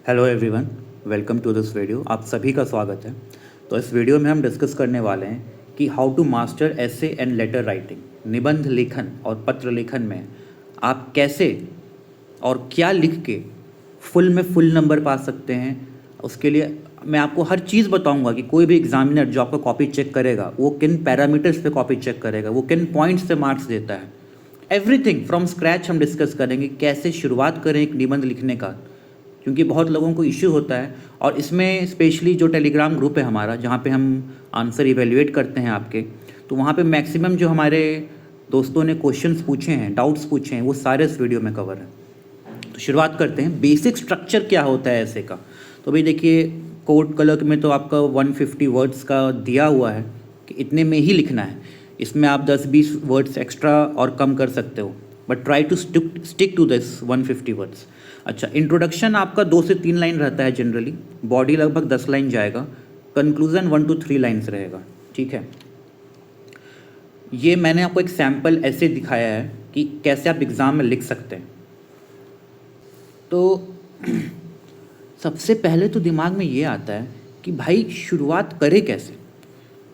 Hello everyone, welcome to this video. आप सभी का स्वागत है। तो इस वीडियो में हम डिस्कस करने वाले हैं कि how to master essay and letter writing. निबंध लेखन और पत्र लेखन में आप कैसे और क्या लिख के फुल में फुल नंबर पा सकते हैं। उसके लिए मैं आपको हर चीज़ बताऊंगा कि कोई भी एग्जामिनर जो आपका कॉपी चेक करेगा वो किन पैरामीटर्स पे कॉपी चेक करेगा, वो किन पॉइंट्स पे मार्क्स देता है। एवरीथिंग फ्रॉम स्क्रैच हम डिस्कस करेंगे, कैसे शुरुआत करें एक निबंध लिखने का, क्योंकि बहुत लोगों को इश्यू होता है। और इसमें स्पेशली जो टेलीग्राम ग्रुप है हमारा, जहाँ पे हम आंसर इवेल्युएट करते हैं आपके, तो वहाँ पे मैक्सिमम जो हमारे दोस्तों ने क्वेश्चंस पूछे हैं, डाउट्स पूछे हैं, वो सारे इस वीडियो में कवर है। तो शुरुआत करते हैं। बेसिक स्ट्रक्चर क्या होता है ऐसे का। तो भाई देखिए, कोड कलर में तो आपका 150 वर्ड्स का दिया हुआ है कि इतने में ही लिखना है। इसमें आप 10-20 वर्ड्स एक्स्ट्रा और कम कर सकते हो, but try to stick to this 150 words. अच्छा, इंट्रोडक्शन आपका 2 से 3 लाइन रहता है जनरली। बॉडी लगभग 10 लाइन जाएगा। कंक्लूजन 1 to 3 लाइन्स रहेगा। ठीक है, ये मैंने आपको एक सैम्पल ऐसे दिखाया है कि कैसे आप एग्ज़ाम में लिख सकते हैं। तो सबसे पहले तो दिमाग में ये आता है कि भाई शुरुआत करें कैसे।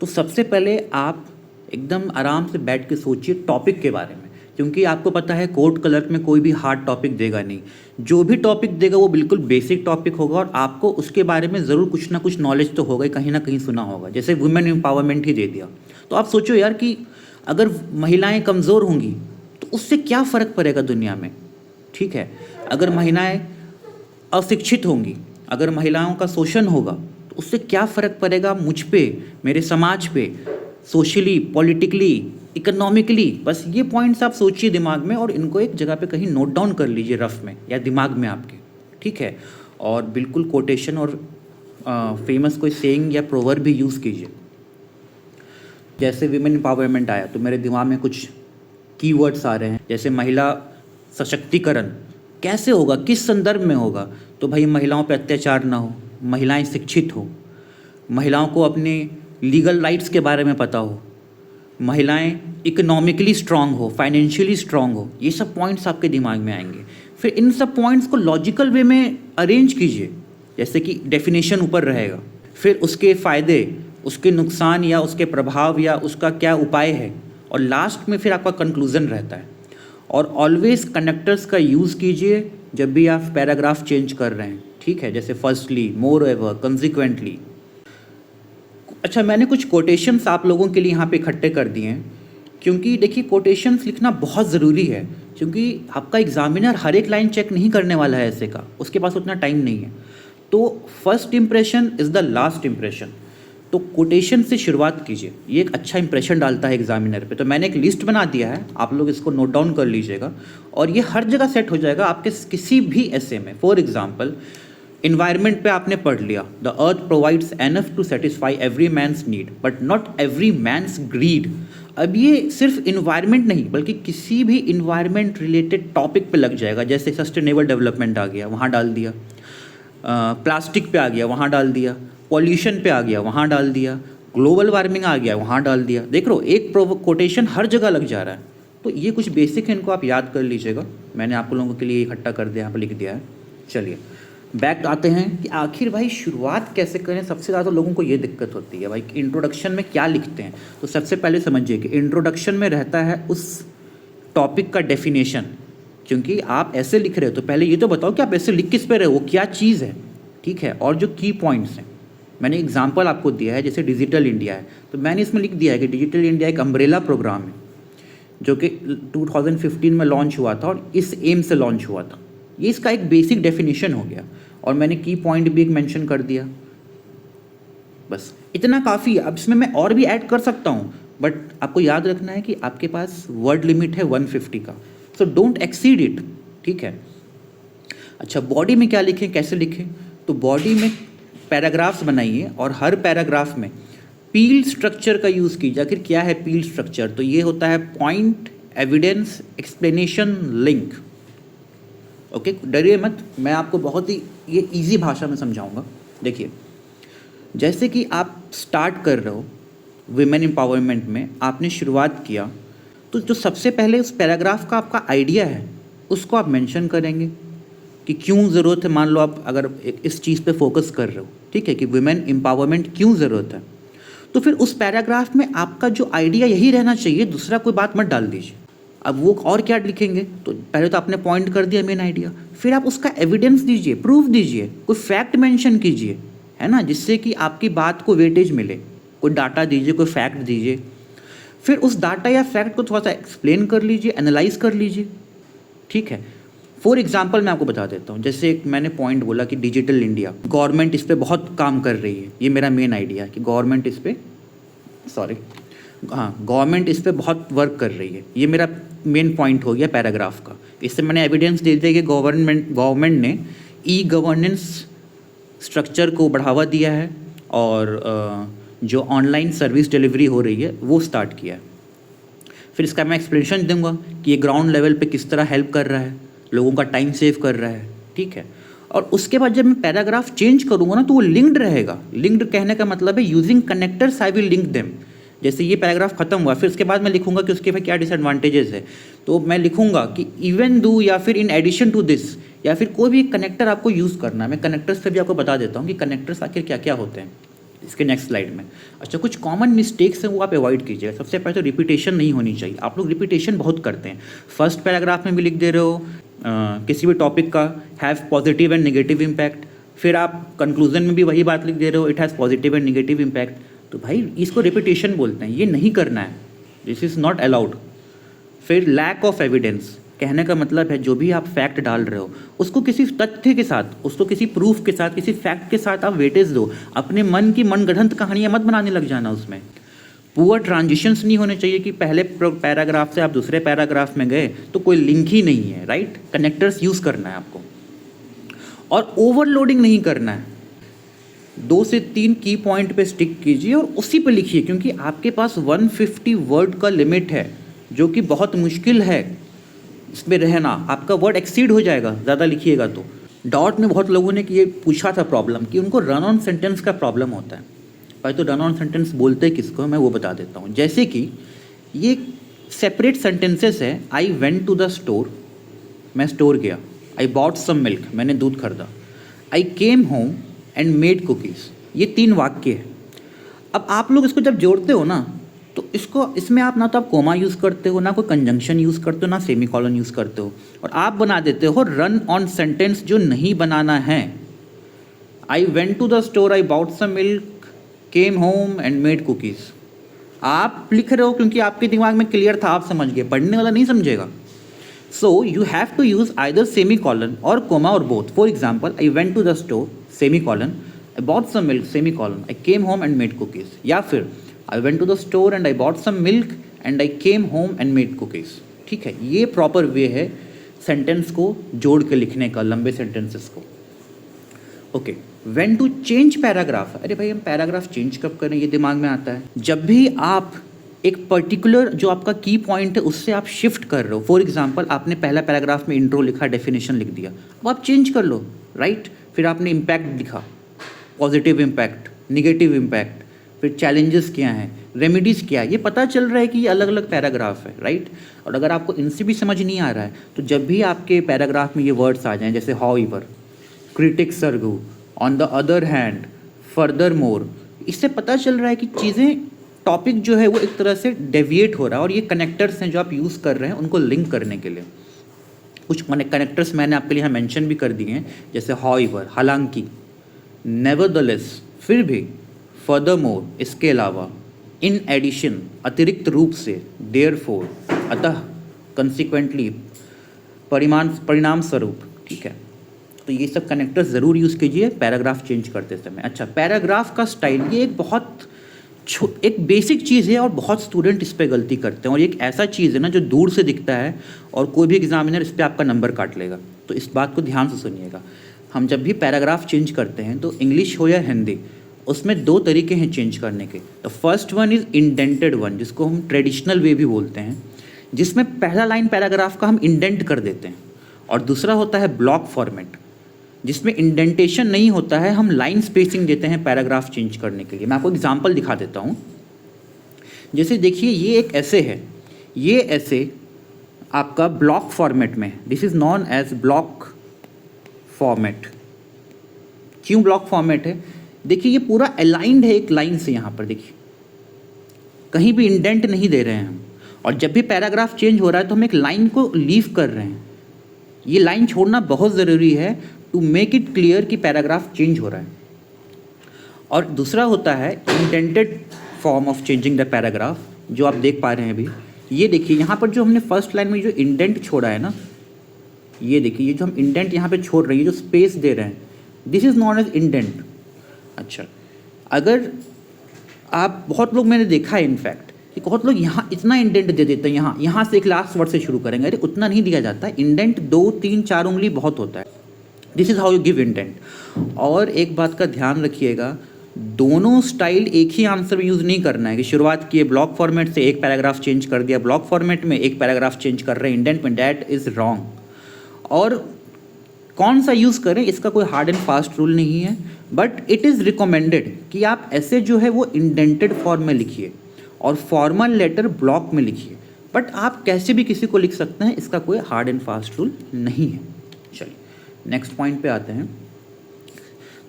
तो सबसे पहले आप एकदम आराम से बैठ के सोचिए टॉपिक के बारे में, क्योंकि आपको पता है कोड क्लर्क में कोई भी हार्ड टॉपिक देगा नहीं। जो भी टॉपिक देगा वो बिल्कुल बेसिक टॉपिक होगा और आपको उसके बारे में ज़रूर कुछ ना कुछ नॉलेज तो होगा ही, कहीं ना कहीं सुना होगा। जैसे वुमेन एम्पावरमेंट ही दे दिया, तो आप सोचो यार कि अगर महिलाएं कमज़ोर होंगी तो उससे क्या फ़र्क पड़ेगा दुनिया में। ठीक है, अगर महिलाएं अशिक्षित होंगी, अगर महिलाओं का शोषण होगा तो उससे क्या फ़र्क पड़ेगा मुझ पे, मेरे समाज पे, सोशली, पॉलिटिकली, इकोनॉमिकली। बस ये पॉइंट्स आप सोचिए दिमाग में और इनको एक जगह पे कहीं नोट डाउन कर लीजिए रफ में या दिमाग में आपके। ठीक है, और बिल्कुल कोटेशन और फेमस कोई सेइंग या प्रोवर्ब भी यूज़ कीजिए। जैसे विमेन एम्पावरमेंट आया तो मेरे दिमाग में कुछ कीवर्ड्स आ रहे हैं, जैसे महिला सशक्तिकरण कैसे होगा, किस संदर्भ में होगा। तो भाई महिलाओं पर अत्याचार ना हो, महिलाएं शिक्षित हो, महिलाओं को अपने लीगल राइट्स के बारे में पता हो, महिलाएं इकोनॉमिकली स्ट्रांग हो, फाइनेंशियली स्ट्रांग हो। ये सब पॉइंट्स आपके दिमाग में आएंगे। फिर इन सब पॉइंट्स को लॉजिकल वे में अरेंज कीजिए, जैसे कि डेफिनेशन ऊपर रहेगा, फिर उसके फ़ायदे, उसके नुकसान या उसके प्रभाव या उसका क्या उपाय है, और लास्ट में फिर आपका कंक्लूज़न रहता है। और ऑलवेज कनेक्टर्स का यूज़ कीजिए जब भी आप पैराग्राफ चेंज कर रहे हैं। ठीक है, जैसे फर्स्टली, मोर एवर, कंसिक्वेंटली। अच्छा, मैंने कुछ कोटेशंस आप लोगों के लिए यहाँ पे इकट्ठे कर दिए हैं, क्योंकि देखिए कोटेशंस लिखना बहुत ज़रूरी है, क्योंकि आपका एग्जामिनर हर एक लाइन चेक नहीं करने वाला है ऐसे का, उसके पास उतना टाइम नहीं है। तो first impression is the last impression. तो कोटेशन से शुरुआत कीजिए, ये एक अच्छा इंप्रेशन डालता है एग्जामिनर पे। तो मैंने एक लिस्ट बना दिया है, आप लोग इसको नोट डाउन कर लीजिएगा और ये हर जगह सेट हो जाएगा आपके किसी भी ऐसे में। फॉर एग्जाम्पल, इन्वायरमेंट पे आपने पढ़ लिया, the earth provides enough to satisfy every man's need but not every man's greed. अब ये सिर्फ इन्वायरमेंट नहीं बल्कि किसी भी इन्वायरमेंट रिलेटेड टॉपिक पे लग जाएगा। जैसे सस्टेनेबल डेवलपमेंट आ गया, वहाँ डाल दिया, प्लास्टिक पे आ गया, वहाँ डाल दिया, पॉल्यूशन पे आ गया, वहाँ डाल दिया, ग्लोबल वार्मिंग आ गया, वहाँ डाल दिया। देख लो, एक कोटेशन हर जगह लग जा रहा है। तो ये कुछ बेसिक है, इनको आप याद कर लीजिएगा। मैंने आप लोगों के लिए इकट्ठा कर दिया, यहाँ पर लिख दिया है। चलिए बैक आते हैं कि आखिर भाई शुरुआत कैसे करें। सबसे ज़्यादा लोगों को ये दिक्कत होती है भाई, इंट्रोडक्शन में क्या लिखते हैं। तो सबसे पहले समझिए कि इंट्रोडक्शन में रहता है उस टॉपिक का डेफिनेशन, क्योंकि आप ऐसे लिख रहे हो तो पहले ये तो बताओ कि आप ऐसे लिख किस पे रहे हो, वो क्या चीज़ है। ठीक है, और जो की पॉइंट्स हैं, मैंने एग्जाम्पल आपको दिया है, जैसे डिजिटल इंडिया है तो मैंने इसमें लिख दिया है कि डिजिटल इंडिया एक अम्ब्रेला प्रोग्राम है जो कि 2015 में लॉन्च हुआ था और इस एम से लॉन्च हुआ था। ये इसका एक बेसिक डेफिनेशन हो गया और मैंने की पॉइंट भी एक मेंशन कर दिया। बस इतना काफ़ी है। अब इसमें मैं और भी ऐड कर सकता हूँ, बट आपको याद रखना है कि आपके पास वर्ड लिमिट है 150 का, सो डोंट एक्सीड इट। ठीक है। अच्छा, बॉडी में क्या लिखें, कैसे लिखें। तो बॉडी में पैराग्राफ्स बनाइए और हर पैराग्राफ में पील स्ट्रक्चर का यूज़ कीजिए। आखिर क्या है पील स्ट्रक्चर। तो ये होता है point, evidence, explanation, link. Okay, डरिए मत, मैं आपको बहुत ही ये इजी भाषा में समझाऊंगा। देखिए, जैसे कि आप स्टार्ट कर रहे हो विमेन एम्पावरमेंट में, आपने शुरुआत किया, तो जो सबसे पहले उस पैराग्राफ का आपका आइडिया है उसको आप मेंशन करेंगे। कि क्यों ज़रूरत है। मान लो आप अगर इस चीज़ पे फोकस कर रहे हो, ठीक है, कि वुमेन एम्पावरमेंट क्यों ज़रूरत है, तो फिर उस पैराग्राफ में आपका जो आइडिया यही रहना चाहिए, दूसरा कोई बात मत डाल दीजिए। अब वो और क्या लिखेंगे, तो पहले तो आपने पॉइंट कर दिया मेन आइडिया, फिर आप उसका एविडेंस दीजिए, प्रूफ दीजिए, कोई फैक्ट मेंशन कीजिए, है ना, जिससे कि आपकी बात को वेटेज मिले। कोई डाटा दीजिए, कोई फैक्ट दीजिए, फिर उस डाटा या फैक्ट को थोड़ा सा एक्सप्लेन कर लीजिए, एनालाइज कर लीजिए, ठीक है। फॉर एग्जाम्पल मैं आपको बता देता हूँ, जैसे एक मैंने पॉइंट बोला कि डिजिटल इंडिया, गवर्नमेंट इस पर बहुत काम कर रही है, ये मेरा मेन आइडिया है कि गवर्नमेंट इस पर गवर्नमेंट इस पर बहुत वर्क कर रही है, ये मेरा मेन पॉइंट हो गया पैराग्राफ का। इससे मैंने एविडेंस दे दिया कि गवर्नमेंट ने ई गवर्नेंस स्ट्रक्चर को बढ़ावा दिया है और जो ऑनलाइन सर्विस डिलीवरी हो रही है वो स्टार्ट किया है। फिर इसका मैं एक्सप्लेनेशन दूंगा कि ये ग्राउंड लेवल पे किस तरह हेल्प कर रहा है, लोगों का टाइम सेव कर रहा है, ठीक है। और उसके बाद जब मैं पैराग्राफ चेंज करूँगा ना, तो वो लिंक्ड रहेगा। लिंक्ड कहने का मतलब है using connectors I will link them. जैसे ये पैराग्राफ खत्म हुआ, फिर उसके बाद मैं लिखूंगा कि उसके क्या डिसएडवांटेजेस है, तो मैं लिखूंगा कि इवन दो या फिर इन एडिशन टू दिस, या फिर कोई भी कनेक्टर आपको यूज़ करना है। मैं कनेक्टर्स पे भी आपको बता देता हूँ कि कनेक्टर्स आखिर क्या क्या होते हैं इसके नेक्स्ट स्लाइड में। अच्छा, कुछ कॉमन मिस्टेक्स हैं वो आप अवॉइड कीजिएगा। सबसे पहले तो रिपीटेशन नहीं होनी चाहिए। आप लोग रिपीटेशन बहुत करते हैं, फर्स्ट पैराग्राफ में भी लिख दे रहे हो किसी भी टॉपिक का have positive and negative impact, फिर आप कंक्लूजन में भी वही बात लिख दे रहे हो it has positive and negative impact. तो भाई इसको रिपीटेशन बोलते हैं, ये नहीं करना है, दिस इज़ नॉट अलाउड। फिर लैक ऑफ एविडेंस, कहने का मतलब है जो भी आप फैक्ट डाल रहे हो उसको किसी तथ्य के साथ, उसको किसी प्रूफ के साथ, किसी फैक्ट के साथ आप वेटेज दो। अपने मन की मनगढ़ंत कहानियाँ मत बनाने लग जाना उसमें। पुअर ट्रांजिशंस नहीं होने चाहिए कि पहले पैराग्राफ से आप दूसरे पैराग्राफ में गए तो कोई लिंक ही नहीं है, राइट। कनेक्टर्स यूज़ करना है आपको, और ओवरलोडिंग नहीं करना है। 2 से 3 की पॉइंट पे स्टिक कीजिए और उसी पे लिखिए, क्योंकि आपके पास 150 वर्ड का लिमिट है जो कि बहुत मुश्किल है इसमें रहना। आपका वर्ड एक्सीड हो जाएगा ज़्यादा लिखिएगा तो। डॉट में बहुत लोगों ने कि ये पूछा था प्रॉब्लम कि उनको रन ऑन सेंटेंस का प्रॉब्लम होता है। भाई तो रन ऑन सेंटेंस बोलते किसको, मैं वो बता देता हूँ। जैसे कि ये सेपरेट सेंटेंसेस है। I went to the store, मैं स्टोर गया। आई बॉट सम मिल्क, मैंने दूध खरीदा। I came home and made cookies, ये 3 वाक्य है। अब आप लोग इसको जब जोड़ते हो ना, तो इसमें आप ना तो आप कोमा यूज़ करते हो, ना कोई कंजंक्शन यूज़ करते हो, ना सेमी कॉलन यूज़ करते हो, और आप बना देते हो रन ऑन सेंटेंस जो नहीं बनाना है। I went to the store, I bought some milk, came home and made cookies. आप लिख रहे हो क्योंकि आपके दिमाग में क्लियर था, आप समझ गए, पढ़ने वाला नहीं समझेगा। So you have to use either semi colon or comma or both. For example, I went to the store semi colon, I bought some milk semi colon, I came home and made cookies. या फिर I went to the store and I bought some milk and I came home and made cookies. ठीक है, ये proper way है sentence को जोड़ के लिखने का, लंबे सेंटेंसेस को। Okay, when to change paragraph. अरे भाई हम पैराग्राफ चेंज कब करें, ये दिमाग में आता है जब भी आप एक पर्टिकुलर जो आपका की पॉइंट है उससे आप शिफ्ट कर रहे हो। फॉर एग्जांपल, आपने पहला पैराग्राफ में इंट्रो लिखा, डेफिनेशन लिख दिया, अब आप चेंज कर लो, राइट। फिर आपने इम्पैक्ट लिखा, पॉजिटिव इम्पैक्ट, निगेटिव इम्पैक्ट, फिर चैलेंजेस क्या हैं, रेमेडीज़ क्या है, ये पता चल रहा है कि ये अलग अलग पैराग्राफ है, राइट। और अगर आपको इनसे भी समझ नहीं आ रहा है तो जब भी आपके पैराग्राफ में ये वर्ड्स आ जाएं, जैसे however, critics argue, on the other hand, further more, इससे पता चल रहा है कि चीज़ें, टॉपिक जो है वो एक तरह से डेविएट हो रहा है, और ये कनेक्टर्स हैं जो आप यूज़ कर रहे हैं उनको लिंक करने के लिए। कुछ मैंने कनेक्टर्स मैंने आपके लिए यहाँ मेंशन भी कर दिए हैं, जैसे हाउएवर, हालांकि, नेवरदलेस, फिर भी, फर्दर मोर, इसके अलावा, इन एडिशन, अतिरिक्त रूप से, देयरफॉर, अतः, कंसिक्वेंटली, परिणाम स्वरूप। ठीक है, तो ये सब कनेक्टर्स ज़रूर यूज़ कीजिए पैराग्राफ चेंज करते समय। अच्छा, पैराग्राफ का स्टाइल, ये एक बेसिक चीज़ है और बहुत स्टूडेंट इस पे गलती करते हैं, और एक ऐसा चीज़ है ना जो दूर से दिखता है और कोई भी एग्जामिनर इस पर आपका नंबर काट लेगा। तो इस बात को ध्यान से सुनिएगा। हम जब भी पैराग्राफ चेंज करते हैं तो इंग्लिश हो या हिंदी, उसमें 2 तरीके हैं चेंज करने के। The first one is indented one, जिसको हम ट्रेडिशनल वे भी बोलते हैं, जिसमें पहला लाइन पैराग्राफ का हम इंडेंट कर देते हैं, और दूसरा होता है ब्लॉक फॉर्मेट, जिसमें इंडेंटेशन नहीं होता है, हम लाइन स्पेसिंग देते हैं पैराग्राफ चेंज करने के लिए। मैं आपको एग्जांपल दिखा देता हूँ। जैसे देखिए, ये एक ऐसे है, ये ऐसे आपका ब्लॉक फॉर्मेट में, this is known as block format. क्यों ब्लॉक फॉर्मेट है? देखिए ये पूरा अलाइंड है एक लाइन से, यहाँ पर देखिए कहीं भी इंडेंट नहीं दे रहे हैं हम, और जब भी पैराग्राफ चेंज हो रहा है तो हम एक लाइन को लीव कर रहे हैं। ये लाइन छोड़ना बहुत ज़रूरी है टू मेक इट क्लियर कि पैराग्राफ चेंज हो रहा है। और दूसरा होता है indented form of changing the paragraph, जो आप देख पा रहे हैं अभी। ये देखिए यहाँ पर जो हमने फर्स्ट लाइन में जो इंडेंट छोड़ा है ना, ये देखिए ये जो हम इंडेंट यहाँ पे छोड़ रहे हैं, जो स्पेस दे रहे हैं, this is known as indent. अच्छा, अगर आप बहुत लोग मैंने देखा है इनफैक्ट कि बहुत लोग यहाँ इतना इंडेंट दे देते हैं, यहाँ से एक लास्ट वर्ड से शुरू करेंगे, अरे उतना नहीं दिया जाता है। इंडेंट 2, 3, 4 उंगली बहुत होता है। This is how you give indent. और एक बात का ध्यान रखिएगा, दोनों स्टाइल एक ही आंसर में यूज़ नहीं करना है कि शुरुआत किए ब्लॉक फॉर्मेट से, एक पैराग्राफ चेंज कर दिया ब्लॉक फॉर्मेट में, एक पैराग्राफ चेंज कर रहे हैं इंडेंट में। That is wrong. और कौन सा यूज़ करें इसका कोई हार्ड एंड फास्ट रूल नहीं है, बट इट इज़ रिकमेंडेड कि आप ऐसे जो है वो इंडेंटेड फॉर्म में लिखिए और फॉर्मल लेटर ब्लॉक में लिखिए। बट आप कैसे भी किसी को लिख सकते हैं, इसका कोई हार्ड एंड फास्ट रूल नहीं है। चलिए नेक्स्ट पॉइंट पे आते हैं।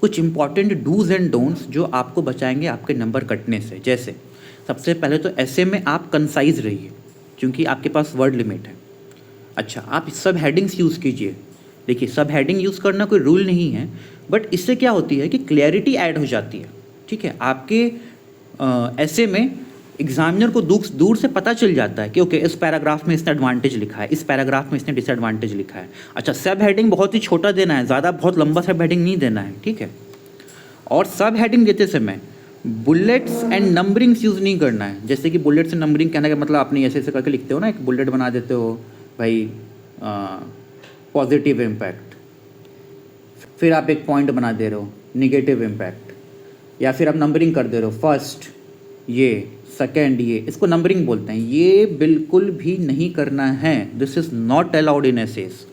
कुछ इंपॉर्टेंट डूज एंड डोंट्स जो आपको बचाएंगे आपके नंबर कटने से। जैसे सबसे पहले तो ऐसे में आप कंसाइज रहिए, क्योंकि आपके पास वर्ड लिमिट है। अच्छा, आप सब हेडिंग्स यूज़ कीजिए। देखिए सब हेडिंग यूज़ करना कोई रूल नहीं है, बट इससे क्या होती है कि क्लैरिटी ऐड हो जाती है। ठीक है, आपके ऐसे में एग्जामिनर को दूर से पता चल जाता है कि ओके इस पैराग्राफ में इसने एडवांटेज लिखा है, इस पैराग्राफ में इसने डिसएडवांटेज लिखा है। अच्छा, सब हेडिंग बहुत ही छोटा देना है, ज़्यादा बहुत लंबा सब हेडिंग नहीं देना है। ठीक है, और सब हेडिंग देते समय बुलेट्स एंड नंबरिंग्स यूज़ नहीं करना है। जैसे कि बुलेट्स एंड नंबरिंग कहने का मतलब आपने ऐसे करके लिखते हो ना, एक बुलेट बना देते हो भाई पॉजिटिव इम्पैक्ट, फिर आप एक पॉइंट बना दे रहे हो निगेटिव इम्पैक्ट, या फिर आप नंबरिंग कर दे रहे हो फर्स्ट ये, सेकेंड ये, इसको नंबरिंग बोलते हैं। ये बिल्कुल भी नहीं करना है। This is not allowed in essays.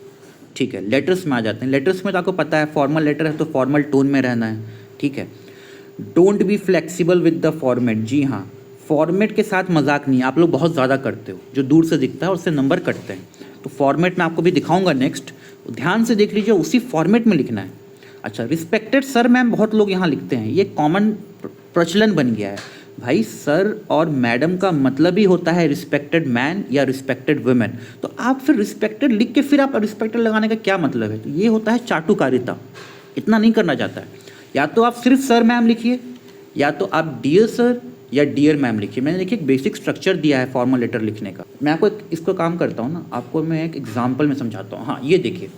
ठीक है, लेटर्स में आ जाते हैं। लेटर्स में तो आपको पता है फॉर्मल लेटर है तो फॉर्मल टोन में रहना है। ठीक है, don't be flexible with the format. जी हाँ, फॉर्मेट के साथ मजाक नहीं, आप लोग बहुत ज़्यादा करते हो, जो दूर से दिखता है और उससे नंबर कटते हैं। तो फॉर्मेट में आपको भी दिखाऊंगा नेक्स्ट, ध्यान से देख लीजिए, उसी फॉर्मेट में लिखना है। अच्छा, रिस्पेक्टेड सर मैम बहुत लोग यहाँ लिखते हैं, ये कॉमन प्रचलन बन गया है। भाई सर और मैडम का मतलब ही होता है रिस्पेक्टेड मैन या रिस्पेक्टेड वुमेन। तो आप फिर रिस्पेक्टेड लिख के फिर आप रिस्पेक्टेड लगाने का क्या मतलब है? तो ये होता है चाटुकारिता, इतना नहीं करना चाहता है। या तो आप सिर्फ सर मैम लिखिए, या तो आप डियर सर या डियर मैम लिखिए। मैंने देखिए एक बेसिक स्ट्रक्चर दिया है फॉर्मल लेटर लिखने का। मैं आपको इसको काम करता हूँ ना, आपको मैं एक एग्जाम्पल में समझाता हूँ। हाँ, ये देखिए,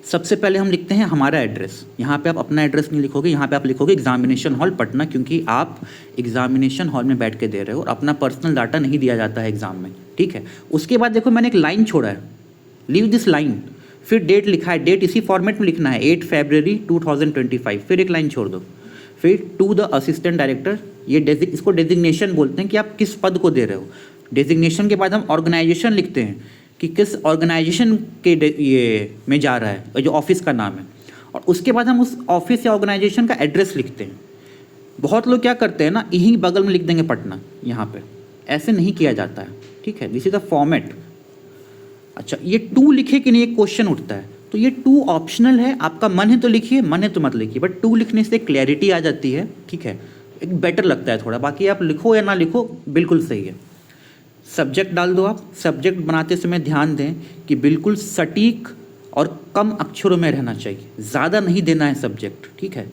सबसे पहले हम लिखते हैं हमारा एड्रेस। यहाँ पे आप अपना एड्रेस नहीं लिखोगे, यहाँ पे आप लिखोगे एग्जामिनेशन हॉल पटना, क्योंकि आप एग्जामिनेशन हॉल में बैठ के दे रहे हो और अपना पर्सनल डाटा नहीं दिया जाता है एग्जाम में। ठीक है, उसके बाद देखो मैंने एक लाइन छोड़ा है, लीव दिस लाइन। फिर डेट लिखा है, डेट इसी फॉर्मेट में लिखना है 8 फरवरी 2025। फिर एक लाइन छोड़ दो, फिर टू द असिस्टेंट डायरेक्टर, ये इसको डेजिग्नेशन बोलते हैं कि आप किस पद को दे रहे हो। डेजिग्नेशन के बाद हम ऑर्गेनाइजेशन लिखते हैं कि किस ऑर्गेनाइजेशन के ये में जा रहा है, जो ऑफिस का नाम है, और उसके बाद हम उस ऑफिस या ऑर्गेनाइजेशन का एड्रेस लिखते हैं। बहुत लोग क्या करते हैं ना, यहीं बगल में लिख देंगे पटना, यहाँ पे ऐसे नहीं किया जाता है। ठीक है, दिस इज द फॉर्मेट। अच्छा, ये टू लिखे कि नहीं, एक क्वेश्चन उठता है। तो ये टू ऑप्शनल है, आपका मन है तो लिखिए, मन है तो मत लिखिए, बट टू लिखने से क्लैरिटी आ जाती है। ठीक है, एक बेटर लगता है थोड़ा। बाकी आप लिखो या ना लिखो, बिल्कुल सही है। सब्जेक्ट डाल दो। आप सब्जेक्ट बनाते समय ध्यान दें कि बिल्कुल सटीक और कम अक्षरों में रहना चाहिए, ज़्यादा नहीं देना है सब्जेक्ट। ठीक है,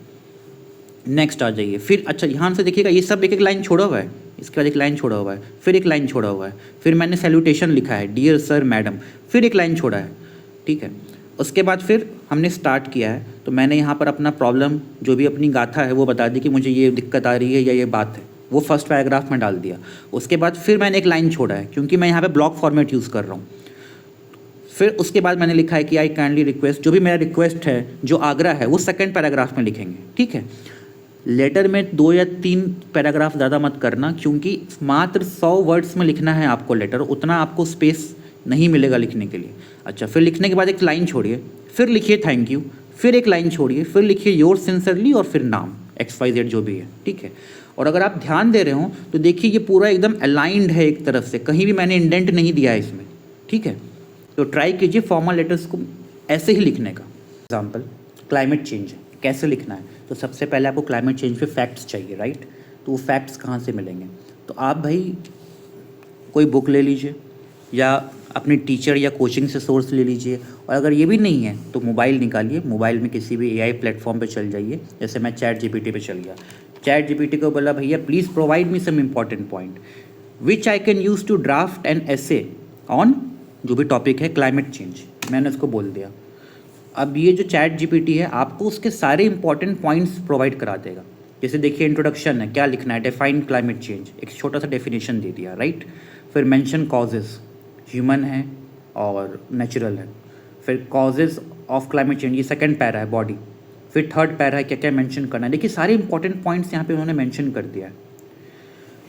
नेक्स्ट आ जाइए। फिर अच्छा ध्यान से देखिएगा, ये सब एक एक लाइन छोड़ा हुआ है, इसके बाद एक लाइन छोड़ा हुआ है, फिर एक लाइन छोड़ा हुआ है, फिर मैंने सैल्यूटेशन लिखा है डियर सर मैडम, फिर एक लाइन छोड़ा है। ठीक है, उसके बाद फिर हमने स्टार्ट किया है, तो मैंने यहाँ पर अपना प्रॉब्लम जो भी अपनी गाथा है वो बता दी कि मुझे ये दिक्कत आ रही है या ये बात है, वो फर्स्ट पैराग्राफ में डाल दिया। उसके बाद फिर मैंने एक लाइन छोड़ा है, क्योंकि मैं यहाँ पे ब्लॉक फॉर्मेट यूज़ कर रहा हूँ। फिर उसके बाद मैंने लिखा है कि आई काइंडली रिक्वेस्ट, जो भी मेरा रिक्वेस्ट है, जो आग्रह है, वो सेकंड पैराग्राफ में लिखेंगे। ठीक है, लेटर में 2 या 3 पैराग्राफ ज़्यादा मत करना, क्योंकि मात्र 100 वर्ड्स में लिखना है आपको लेटर, उतना आपको स्पेस नहीं मिलेगा लिखने के लिए। अच्छा, फिर लिखने के बाद एक लाइन छोड़िए, फिर लिखिए थैंक यू, फिर एक लाइन छोड़िए, फिर लिखिए योर सिंसियरली और फिर नाम XYZ जो भी है। ठीक है, और अगर आप ध्यान दे रहे हो तो देखिए ये पूरा एकदम अलाइंड है एक तरफ से, कहीं भी मैंने इंडेंट नहीं दिया है इसमें। ठीक है, तो ट्राई कीजिए फॉर्मल लेटर्स को ऐसे ही लिखने का। एग्जाम्पल क्लाइमेट चेंज कैसे लिखना है, तो सबसे पहले आपको क्लाइमेट चेंज पे फैक्ट्स चाहिए, राइट। तो वो फैक्ट्स कहाँ से मिलेंगे, तो आप भाई कोई बुक ले लीजिए या अपने टीचर या कोचिंग से सोर्स ले लीजिए, और अगर ये भी नहीं है तो मोबाइल निकालिए, मोबाइल में किसी भी एआई प्लेटफॉर्म पे चल जाइए। जैसे मैं चैट जीपीटी पे चल गया, चैट जीपीटी को बोला भैया please provide me some important point which I can use to draft an essay on जो भी टॉपिक है क्लाइमेट चेंज। मैंने उसको बोल दिया। अब ये जो चैट जीपीटी है आपको उसके सारे इंपॉर्टेंट पॉइंट्स प्रोवाइड करा देगा। जैसे देखिए इंट्रोडक्शन है, क्या लिखना है, डिफाइन क्लाइमेट चेंज, एक छोटा सा डेफिनेशन दे दिया, राइट। फिर मेंशन कॉजेज़, ह्यूमन है और नेचुरल है। फिर कॉजेज़ ऑफ क्लाइमेट चेंज, ये सेकंड पैरा है, बॉडी। फिर थर्ड पैरा है, क्या क्या मेंशन करना है। देखिए सारे इंपॉर्टेंट पॉइंट्स यहाँ पे उन्होंने मेंशन कर दिया है।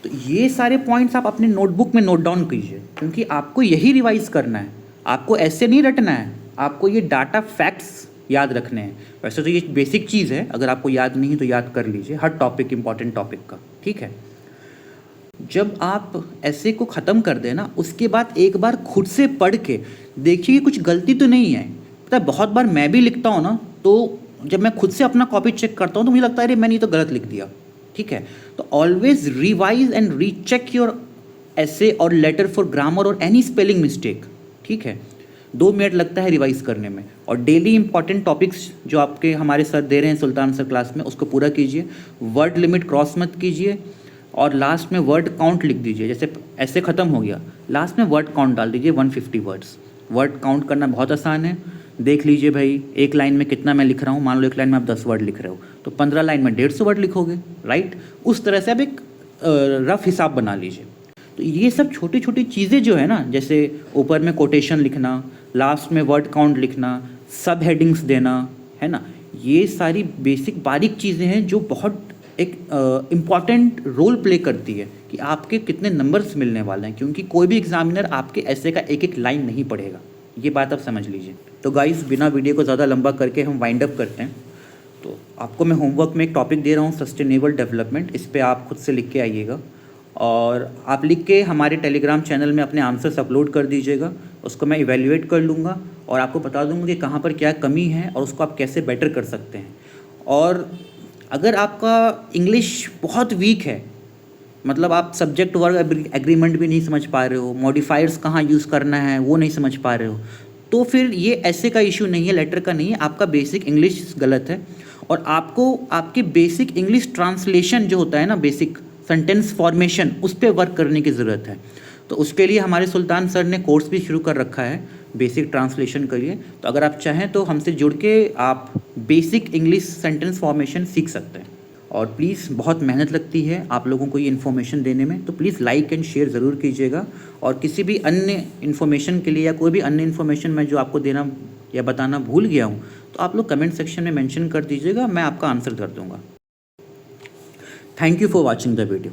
तो ये सारे पॉइंट्स आप अपने नोटबुक में नोट डाउन कीजिए, क्योंकि आपको यही रिवाइज करना है, आपको ऐसे नहीं रटना है, आपको ये डाटा फैक्ट्स याद रखने हैं। वैसे तो ये बेसिक चीज़ है, अगर आपको याद नहीं तो याद कर लीजिए हर टॉपिक इंपॉर्टेंट टॉपिक का, ठीक है। जब आप ऐसे को ख़त्म कर देना उसके बाद एक बार खुद से पढ़ के देखिए कुछ गलती तो नहीं है। पता है बहुत बार मैं भी लिखता हूँ ना, तो जब मैं खुद से अपना कॉपी चेक करता हूँ तो मुझे लगता है अरे मैंने ये तो गलत लिख दिया, ठीक है। तो always revise and recheck your एसे और लेटर फॉर ग्रामर और एनी स्पेलिंग मिस्टेक, ठीक है। 2 मिनट लगता है रिवाइज करने में। और डेली इंपॉर्टेंट टॉपिक्स जो आपके हमारे सर दे रहे हैं सुल्तान सर क्लास में, उसको पूरा कीजिए। वर्ड लिमिट क्रॉस मत कीजिए, और लास्ट में वर्ड काउंट लिख दीजिए। जैसे ऐसे ख़त्म हो गया, लास्ट में वर्ड काउंट डाल दीजिए 150 वर्ड्स। वर्ड काउंट करना बहुत आसान है, देख लीजिए भाई एक लाइन में कितना मैं लिख रहा हूँ। मान लो एक लाइन में आप 10 वर्ड लिख रहे हो तो 15 लाइन में 150 वर्ड लिखोगे, राइट। उस तरह से आप एक रफ हिसाब बना लीजिए। तो ये सब छोटी छोटी चीज़ें जो है ना, जैसे ऊपर में कोटेशन लिखना, लास्ट में वर्ड काउंट लिखना, सब हेडिंग्स देना, है ना, ये सारी बेसिक बारीक चीज़ें हैं जो बहुत एक इम्पॉर्टेंट रोल प्ले करती है कि आपके कितने नंबर्स मिलने वाले हैं, क्योंकि कोई भी एग्जामिनर आपके ऐसे का एक एक लाइन नहीं पढ़ेगा। ये बात आप समझ लीजिए। तो गाइस बिना वीडियो को ज़्यादा लंबा करके हम वाइंड अप करते हैं। तो आपको मैं होमवर्क में एक टॉपिक दे रहा हूँ, सस्टेनेबल डेवलपमेंट। इस पर आप खुद से लिख के आइएगा, और आप लिख के हमारे टेलीग्राम चैनल में अपने आंसर्स अपलोड कर दीजिएगा। उसको मैं इवेल्युएट कर लूँगा और आपको बता दूँगा कि कहाँ पर क्या कमी है और उसको आप कैसे बेटर कर सकते हैं। और अगर आपका इंग्लिश बहुत वीक है, मतलब आप सब्जेक्ट वर्ब एग्रीमेंट भी नहीं समझ पा रहे हो, मॉडिफायर्स कहाँ यूज़ करना है वो नहीं समझ पा रहे हो, तो फिर ये ऐसे का इशू नहीं है, लेटर का नहीं है, आपका बेसिक इंग्लिश गलत है। और आपको आपके बेसिक इंग्लिश ट्रांसलेशन जो होता है ना, बेसिक सेंटेंस फॉर्मेशन, उस पर वर्क करने की ज़रूरत है। तो उसके लिए हमारे सुल्तान सर ने कोर्स भी शुरू कर रखा है बेसिक ट्रांसलेशन के लिए। तो अगर आप चाहें तो हमसे जुड़ के आप बेसिक इंग्लिश सेंटेंस फॉर्मेशन सीख सकते हैं। और प्लीज़ बहुत मेहनत लगती है आप लोगों को ये इन्फॉर्मेशन देने में, तो प्लीज़ लाइक एंड शेयर ज़रूर कीजिएगा। और किसी भी अन्य इन्फॉर्मेशन के लिए या कोई भी अन्य इन्फॉर्मेशन मैं जो आपको देना या बताना भूल गया हूँ तो आप लोग कमेंट सेक्शन में मेंशन कर दीजिएगा, मैं आपका आंसर कर दूँगा। Thank you for watching the video.